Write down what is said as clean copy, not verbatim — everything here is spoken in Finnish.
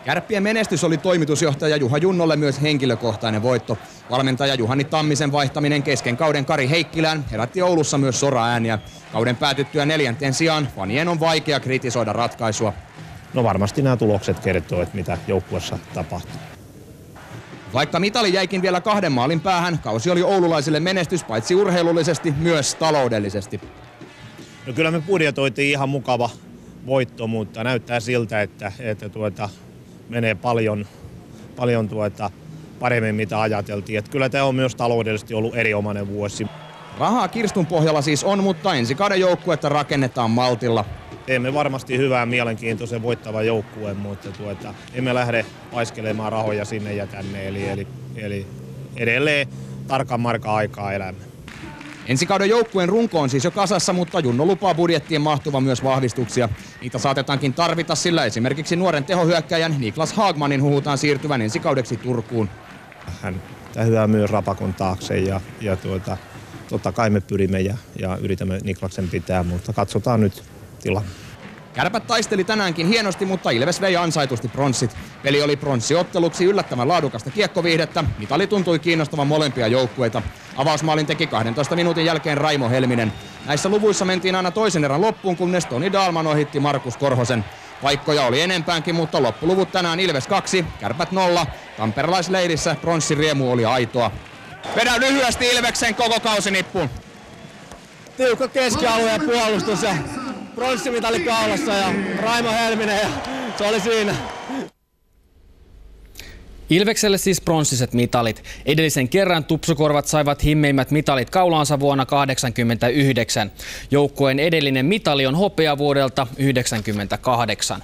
Kärppien menestys oli toimitusjohtaja Juha Junnolle myös henkilökohtainen voitto. Valmentaja Juhani Tammisen vaihtaminen kesken kauden Kari Heikkilään herätti Oulussa myös soraääniä. Kauden päätyttyä 4. sijaan fanien on vaikea kritisoida ratkaisua. No varmasti nämä tulokset kertoo, että mitä joukkueessa tapahtuu. Vaikka mitali jäikin vielä 2 maalin päähän, kausi oli oululaisille menestys paitsi urheilullisesti myös taloudellisesti. No kyllä me budjetoitiin ihan mukava voitto, mutta näyttää siltä, että menee paljon paremmin mitä ajateltiin. Että kyllä tämä on myös taloudellisesti ollut erinomainen vuosi. Rahaa kirstun pohjalla siis on, mutta ensi kauden joukkuetta rakennetaan maltilla. Teemme varmasti hyvää, mielenkiintoisen voittavan joukkueen, mutta emme lähde paiskelemaan rahoja sinne ja tänne. Eli edelleen tarkan markan aikaa elämme. Ensi kauden joukkueen runko on siis jo kasassa, mutta Junno lupaa budjettiin mahtuvan myös vahvistuksia. Niitä saatetaankin tarvita, sillä esimerkiksi nuoren tehohyökkäjän Niklas Hagmanin huhutaan siirtyvän ensi kaudeksi Turkuun. Hän tähyää myös Rapakon taakse ja totta kai me pyrimme ja yritämme Niklaksen pitää, mutta katsotaan nyt tilanne. Kärpät taisteli tänäänkin hienosti, mutta Ilves vei ansaitusti pronssit. Peli oli pronssiotteluksi yllättävän laadukasta kiekkoviihdettä. Mitali tuntui kiinnostavan molempia joukkueita. Avausmaalin teki 12 minuutin jälkeen Raimo Helminen. Näissä luvuissa mentiin aina toisen erän loppuun, kunnes Toni Dahlman ohitti Markus Korhosen. Paikkoja oli enempäänkin, mutta loppuluvut tänään Ilves 2, Kärpät 0. Tamperelaisleirissä pronssiriemu oli aitoa. Vedän lyhyesti Ilveksen koko kausi nippuun. Tiukka keskialue ja puolustus ja pronssimitali kaulassa ja Raimo Helminen ja se oli siinä. Ilvekselle siis pronssiset mitalit. Edellisen kerran tupsukorvat saivat himmeimmät mitalit kaulaansa vuonna 1989. Joukkueen edellinen mitali on hopea vuodelta 1998.